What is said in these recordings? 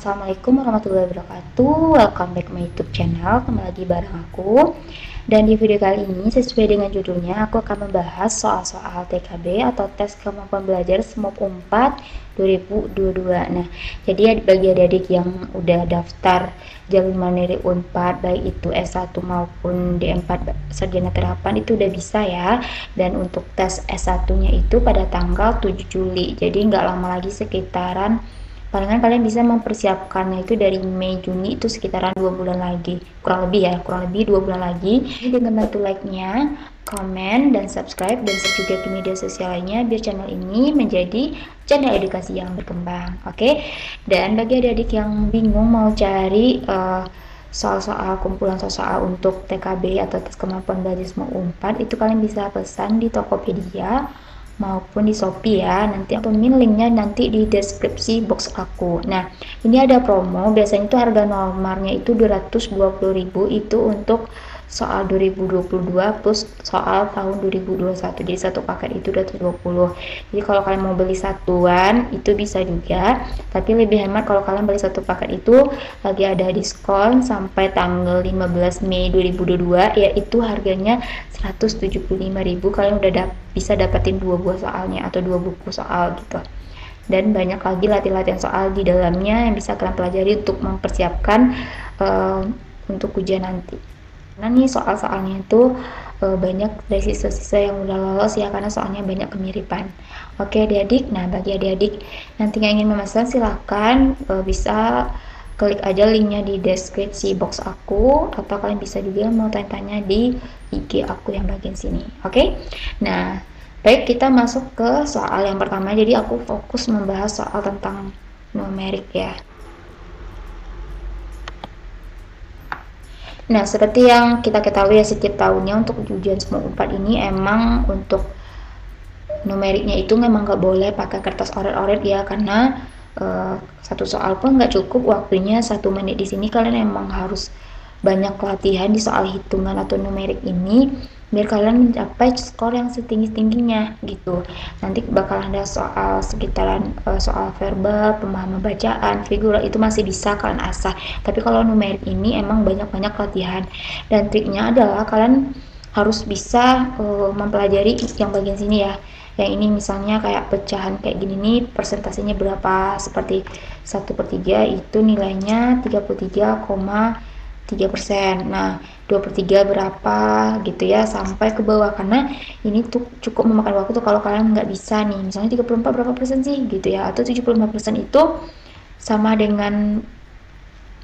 Assalamualaikum warahmatullahi wabarakatuh. Welcome back my YouTube channel. Kembali lagi bareng aku. Dan di video kali ini, sesuai dengan judulnya, aku akan membahas soal-soal TKB atau tes kemampuan belajar SMOP 4 2022. Nah, jadi bagi adik-adik yang udah daftar jalur mandiri Unpad, baik itu S1 maupun D4 sarjana terapan, itu udah bisa ya. Dan untuk tes S1-nya itu pada tanggal 7 Juli. Jadi nggak lama lagi, sekitaran palingan kalian bisa mempersiapkannya itu dari Mei Juni, itu sekitaran 2 bulan lagi, kurang lebih 2 bulan lagi. Dengan bantu like-nya, komen, dan subscribe, dan share juga ke media sosial lainnya biar channel ini menjadi channel edukasi yang berkembang. Oke. Dan bagi adik-adik yang bingung mau cari soal-soal kumpulan soal untuk TKB atau tes kemampuan belajar SMOP 4, itu kalian bisa pesan di Tokopedia maupun di Shopee ya. Nanti aku min linknya nanti di deskripsi box aku. Nah, ini ada promo, biasanya itu harga normalnya itu 220.000, itu untuk soal 2022 plus soal tahun 2021. Jadi satu paket itu 220. Jadi kalau kalian mau beli satuan itu bisa juga, tapi lebih hemat kalau kalian beli satu paket. Itu lagi ada diskon sampai tanggal 15 Mei 2022, yaitu harganya 175.000. Kalian udah bisa dapetin 2 buah soalnya atau 2 buku soal gitu. Dan banyak lagi latihan soal di dalamnya yang bisa kalian pelajari untuk mempersiapkan untuk ujian nanti. Nah, nih soal-soalnya itu banyak dari siswa-siswa yang udah lolos ya, karena soalnya banyak kemiripan. Oke adik-adik, nah bagi adik-adik nanti yang ingin memesan silahkan bisa klik aja linknya di deskripsi box aku, atau kalian bisa juga mau tanya-tanya di IG aku yang bagian sini. Oke. Nah, baik, kita masuk ke soal yang pertama. Jadi aku fokus membahas soal tentang numerik ya. Nah, seperti yang kita ketahui ya, setiap tahunnya untuk ujian SMOP 4 ini emang untuk numeriknya itu memang nggak boleh pakai kertas oret-oret ya, karena satu soal pun nggak cukup waktunya 1 menit. Di sini kalian emang harus banyak latihan di soal hitungan atau numerik ini biar kalian mencapai skor yang setinggi-tingginya gitu. Nanti bakal ada soal sekitaran soal verbal, pemahaman bacaan, figural, itu masih bisa kalian asah. Tapi kalau numerik ini emang banyak-banyak latihan, dan triknya adalah kalian harus bisa mempelajari yang bagian sini ya. Yang ini misalnya kayak pecahan kayak gini nih, persentasenya berapa, seperti 1/3 itu nilainya 33,3%. Nah, 2/3 berapa gitu ya, sampai ke bawah, karena ini tuh cukup memakan waktu tuh kalau kalian nggak bisa nih, misalnya 34 berapa persen sih gitu ya, atau 75% itu sama dengan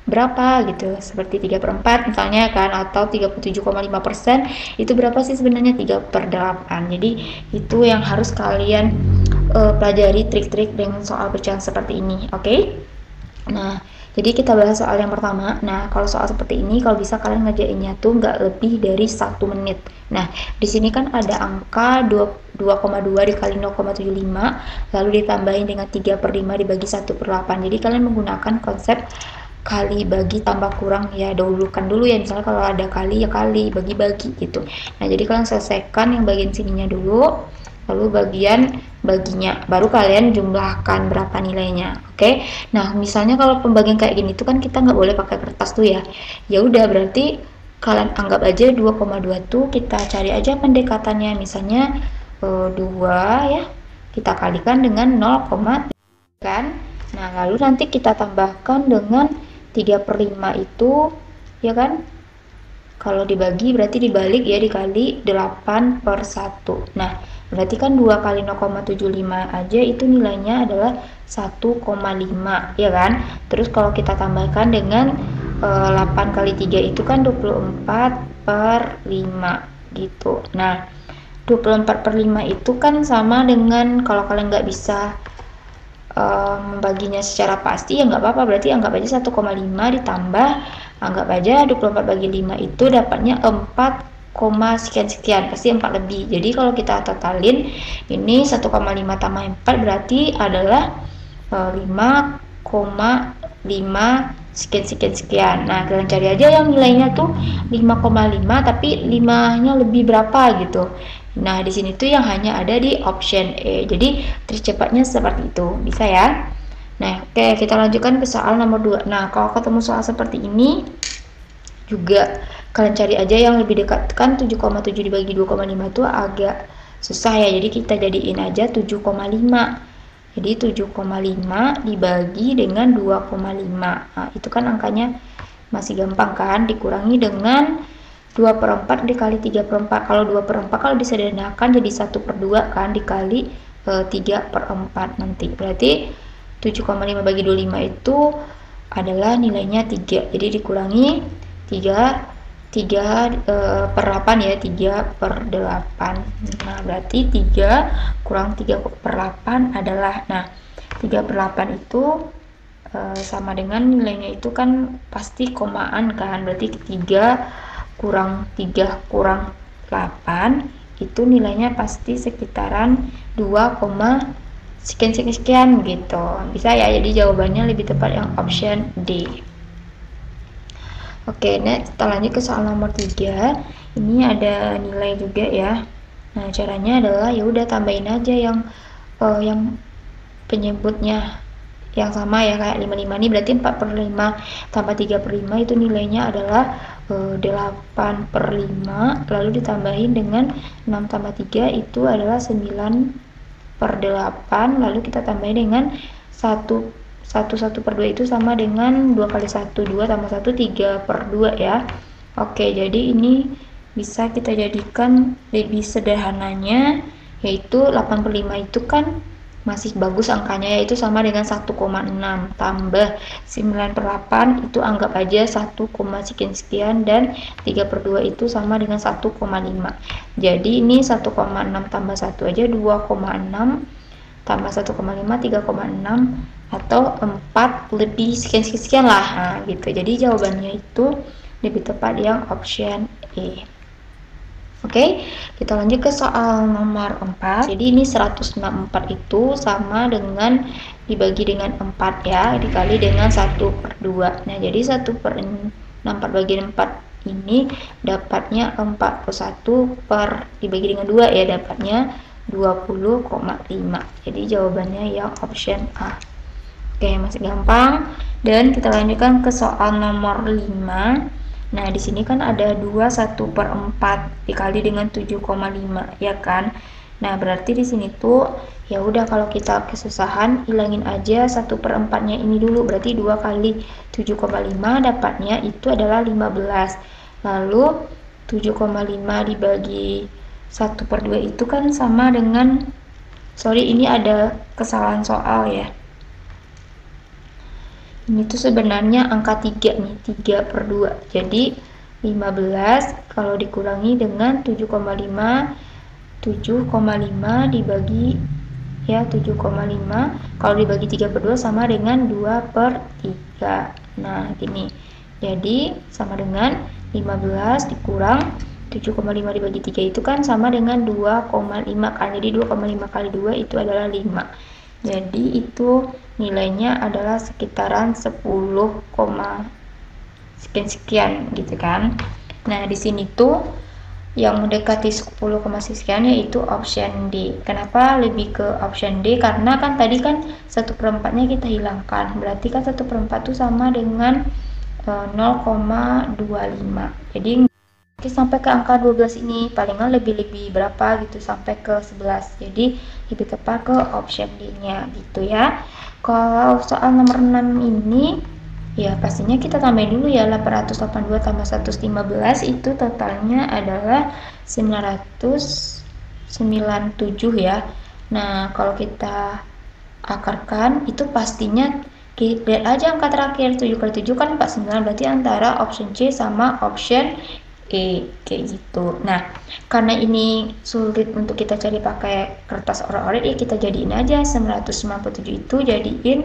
berapa gitu, seperti 3/4 misalnya kan, atau 37,5% itu berapa sih sebenarnya, 3/8. Jadi itu yang harus kalian pelajari, trik-trik dengan soal pecahan seperti ini. Oke. Nah, jadi kita bahas soal yang pertama. Nah, kalau soal seperti ini, kalau bisa kalian ngerjainnya tuh nggak lebih dari 1 menit. Nah, di sini kan ada angka 2,2 dikali 0,75, lalu ditambahin dengan 3/5 dibagi 1/8. Jadi kalian menggunakan konsep kali bagi tambah kurang ya, dahulukan dulu ya, misalnya kalau ada kali ya kali, bagi-bagi gitu. Nah, jadi kalian selesaikan yang bagian sininya dulu, lalu bagian baginya baru kalian jumlahkan berapa nilainya. Oke. Nah, misalnya kalau pembagian kayak gini tuh kan kita nggak boleh pakai kertas tuh ya. Ya udah, berarti kalian anggap aja 2,2 tuh kita cari aja pendekatannya, misalnya 2 ya kita kalikan dengan 0, kan. Nah, lalu nanti kita tambahkan dengan 3/5 itu ya kan, kalau dibagi berarti dibalik ya, dikali 8/1. Nah, berarti kan 2 kali 0,75 aja itu nilainya adalah 1,5 ya kan. Terus kalau kita tambahkan dengan 8 kali 3 itu kan 24/5 gitu. Nah, 24/5 itu kan sama dengan, kalau kalian nggak bisa membaginya secara pasti ya nggak apa-apa, berarti anggap aja 1,5 ditambah, anggap aja 24 bagi 5 itu dapatnya 4, sekian, pasti 4 lebih. Jadi kalau kita totalin ini 1,5 tambah 4 berarti adalah 5,5 sekian. Nah, kalian cari aja yang nilainya tuh 5,5 tapi 5-nya lebih berapa gitu. Nah, di sini tuh yang hanya ada di option E. Jadi trik cepatnya seperti itu, bisa ya. Nah, oke, kita lanjutkan ke soal nomor 2. Nah, kalau ketemu soal seperti ini juga kalian cari aja yang lebih dekat. Kan 7,7 dibagi 2,5 itu agak susah ya. Jadi kita jadiin aja 7,5. Jadi 7,5 dibagi dengan 2,5. Nah, itu kan angkanya masih gampang kan? Dikurangi dengan 2/4 dikali 3/4. Kalau 2/4 kalau disederhanakan jadi 1/2 kan, dikali 3/4 nanti. Berarti 7,5 bagi 25 itu adalah nilainya 3. Jadi dikurangi 3 per 8 ya, 3/8. Nah, berarti 3 kurang 3/8 adalah, nah 3/8 itu sama dengan nilainya itu kan pasti komaan kan, berarti 3 kurang 8 itu nilainya pasti sekitaran 2, sekian gitu. Bisa ya, jadi jawabannya lebih tepat yang option D. Oke, next kita lanjut ke soal nomor 3. Ini ada nilai juga ya. Nah, caranya adalah ya udah tambahin aja yang penyebutnya yang sama ya, kayak 55 ini berarti 4/5 tambah 3/5 itu nilainya adalah 8/5, lalu ditambahin dengan 6 tambah 3 itu adalah 9/8, lalu kita tambahin dengan 1/2 itu sama dengan 2 kali 1, 2 tambah 1, 3/2 ya. Oke, jadi ini bisa kita jadikan lebih sederhananya, yaitu 8/5 itu kan masih bagus angkanya, yaitu sama dengan 1,6 tambah 9/8 itu anggap aja 1, sekian dan 3/2 itu sama dengan 1,5. Jadi ini 1,6 tambah 1 aja 2,6 tambah 1,5 3,6 atau 4 lebih sekian lah, nah, gitu. Jadi jawabannya itu lebih tepat yang option E. Oke, kita lanjut ke soal nomor 4. Jadi ini 164 itu sama dengan dibagi dengan 4 ya, dikali dengan 1/2. Nah, jadi 1/64 bagi 4 ini dapatnya 41 dibagi dengan 2 ya, dapatnya 20,5. Jadi jawabannya yang option A. Oke, masih gampang. Dan kita lanjutkan ke soal nomor 5. Nah, di sini kan ada 21/4 dikali dengan 7,5 ya kan. Nah, berarti di sini tuh ya udah, kalau kita kesusahan hilangin aja 1/4-nya ini dulu. Berarti 2 kali 7,5 dapatnya itu adalah 15. Lalu 7,5 dibagi 1/2 itu kan sama dengan, sorry ini ada kesalahan soal ya. Ini tuh sebenarnya angka 3 nih, 3/2. Jadi 15 kalau dikurangi dengan 7,5 dibagi ya 7,5 kalau dibagi 3/2 sama dengan 2/3. Nah, gini. Jadi sama dengan 15 dikurang 7,5 dibagi 3 itu kan sama dengan 2,5 kan. Jadi 2,5 kali 2 itu adalah 5. Jadi itu nilainya adalah sekitaran 10, sekian gitu kan. Nah, di sini tuh yang mendekati 10, sekian yaitu option D. Kenapa lebih ke option D? Karena kan tadi kan 1/4-nya kita hilangkan. Berarti kan 1/4 itu sama dengan 0,25. Jadi sampai ke angka 12 ini palingan lebih berapa gitu, sampai ke 11. Jadi lebih tepat ke option D-nya gitu ya. Kalau soal nomor 6 ini ya pastinya kita tambahin dulu ya, 882 tambah 115 itu totalnya adalah 997 ya. Nah, kalau kita akarkan itu pastinya lihat aja angka terakhir, 7 kali 7 kan 49, berarti antara option C sama option E kayak gitu. Nah, karena ini sulit untuk kita cari pakai kertas oret-oret ya, kita jadiin aja 997 itu jadiin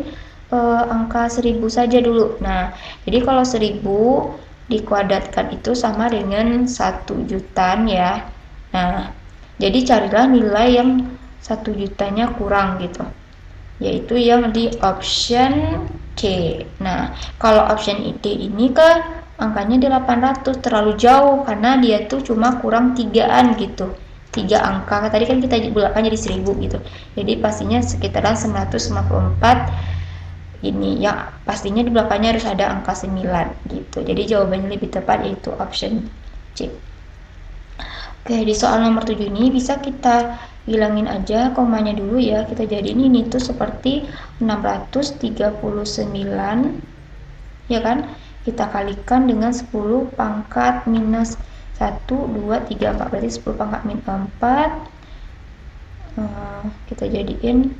angka 1000 saja dulu. Nah, jadi kalau 1000 dikuadratkan itu sama dengan 1 jutaan ya. Nah, jadi carilah nilai yang 1 jutanya kurang gitu, yaitu yang di option C. Nah, kalau option D ini ke angkanya di 800, terlalu jauh karena dia tuh cuma kurang 3-an gitu, 3 angka. Tadi kan kita bulatkan jadi 1000 gitu, jadi pastinya sekitaran 994 ini, yang pastinya di belakangnya harus ada angka 9 gitu. Jadi jawabannya lebih tepat yaitu option C. Oke, di soal nomor 7 ini bisa kita hilangin aja komanya dulu ya. Kita jadiin ini tuh seperti 639 ya kan? Kita kalikan dengan 10 pangkat minus 1, 2, 3, 4. Berarti 10 pangkat min 4. Kita jadiin,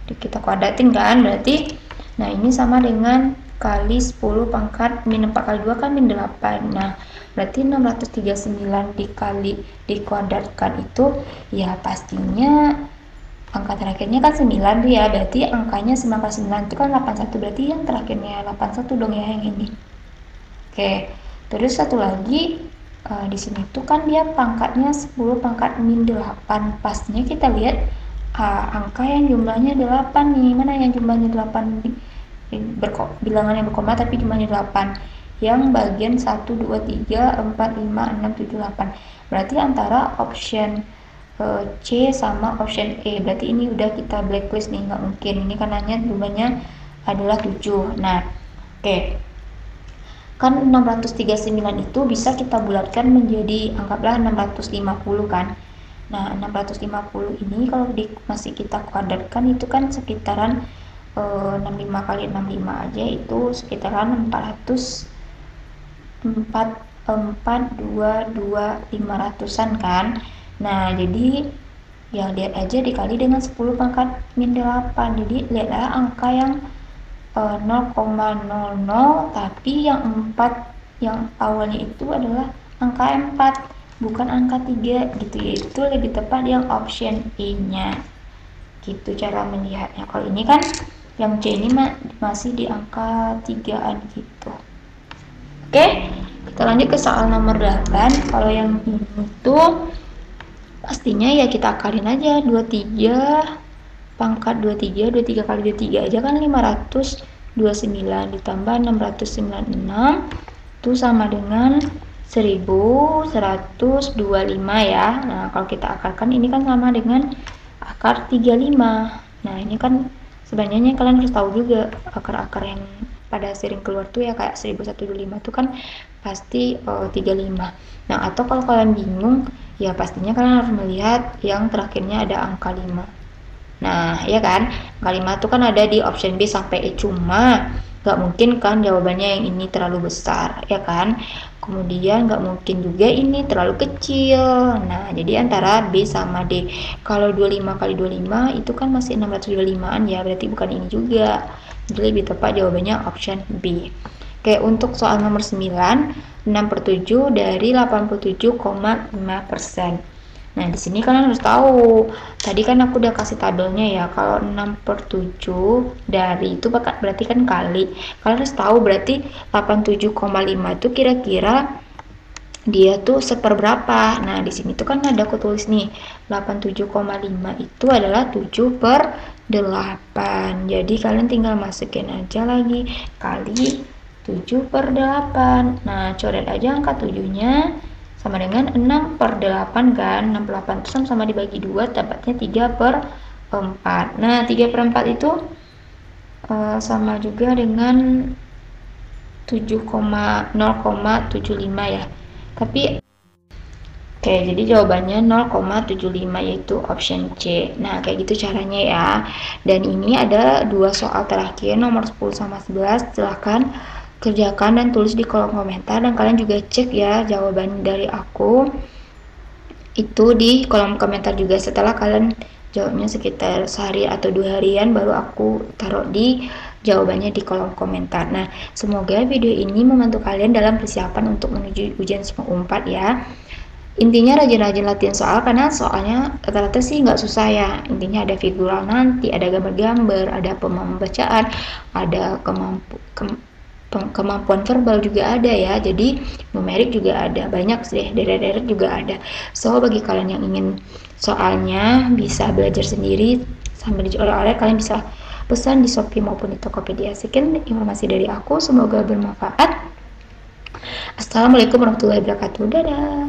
kita kuadratin kan, berarti nah ini sama dengan kali 10 pangkat min 4 kali 2 kan min 8. Nah berarti 639 dikuadratkan itu ya pastinya angka terakhirnya kan 9 tuh ya, berarti angkanya 9 kali 9 itu kan 81, berarti yang terakhirnya 81 dong ya yang ini. Oke, terus satu lagi di sini tuh kan dia pangkatnya 10 pangkat min 8, pastinya kita lihat angka yang jumlahnya 8 nih, mana yang jumlahnya 8 bilangannya berkoma tapi jumlahnya 8, yang bagian 1, 2, 3, 4, 5, 6, 7, 8. Berarti antara option C sama option E. Berarti ini udah kita blacklist nih, nggak mungkin. Ini kan hanya jumlahnya adalah 7. Nah, oke. Kan 639 itu bisa kita bulatkan menjadi, anggaplah 650 kan. Nah, 650 ini kalau masih kita kuadratkan itu kan sekitaran 65 kali 65 aja itu sekitaran 500-an kan. Nah jadi ya lihat aja dikali dengan 10 pangkat min 8, jadi lihatlah angka yang 0,00 tapi yang 4 yang awalnya itu adalah angka 4 bukan angka 3 gitu, yaitu lebih tepat yang option E nya gitu cara melihatnya. Kalau ini kan yang C ini masih di angka 3an gitu. Oke, kita lanjut ke soal nomor 8. Kalau yang ini tuh pastinya ya kita akalin aja 23 pangkat 23 kali 23 aja kan 529 ditambah 696 itu sama dengan 1125 ya. Nah kalau kita akalkan ini kan sama dengan akar 35. Nah ini kan sebenarnya kalian harus tahu juga akar-akar yang pada sering keluar tuh ya kayak 1125 tuh kan pasti 35. Nah atau kalau kalian bingung ya pastinya kalian harus melihat yang terakhirnya ada angka 5. Nah ya kan, angka 5 tuh kan ada di option B sampai E, cuma nggak mungkin kan jawabannya yang ini terlalu besar ya kan, kemudian nggak mungkin juga ini terlalu kecil. Nah jadi antara B sama D. Kalau 25 kali 25 itu kan masih 625an ya, berarti bukan ini juga, jadi lebih tepat jawabannya option B. Oke, untuk soal nomor 9, 6/7 dari 87,5%. Nah, di sini kalian harus tahu. Tadi kan aku udah kasih tabelnya ya. Kalau 6/7 dari itu berarti kan kali. Kalian harus tahu berarti 87,5 itu kira-kira dia tuh seperberapa. Nah, di sini tuh kan ada aku tulis nih. 87,5 itu adalah 7/8. Jadi kalian tinggal masukin aja lagi kali 7/8. Nah, coret aja angka 7-nya sama dengan 6/8 kan. 68 itu sama dibagi 2 dapatnya 3/4. Nah 3/4 itu sama juga dengan 0,75 ya. Tapi oke, jadi jawabannya 0,75 yaitu option C. Nah kayak gitu caranya ya. Dan ini ada dua soal terakhir nomor 10 sama 11. Silahkan kerjakan dan tulis di kolom komentar, dan kalian juga cek ya jawaban dari aku itu di kolom komentar juga. Setelah kalian jawabnya sekitar sehari atau 2 harian baru aku taruh di jawabannya di kolom komentar. Nah semoga video ini membantu kalian dalam persiapan untuk menuju ujian semester 4 ya. Intinya rajin-rajin latihan soal, karena soalnya rata-rata sih nggak susah ya. Intinya ada figural nanti, ada gambar-gambar, ada pembacaan, ada kemampuan verbal juga ada ya, jadi numerik juga ada, banyak sih, deret-deret juga ada. So bagi kalian yang ingin soalnya bisa belajar sendiri sambil dioleh-oleh, kalian bisa pesan di Shopee maupun di Tokopedia. Sekian informasi dari aku, semoga bermanfaat. Assalamualaikum warahmatullahi wabarakatuh. Dadah.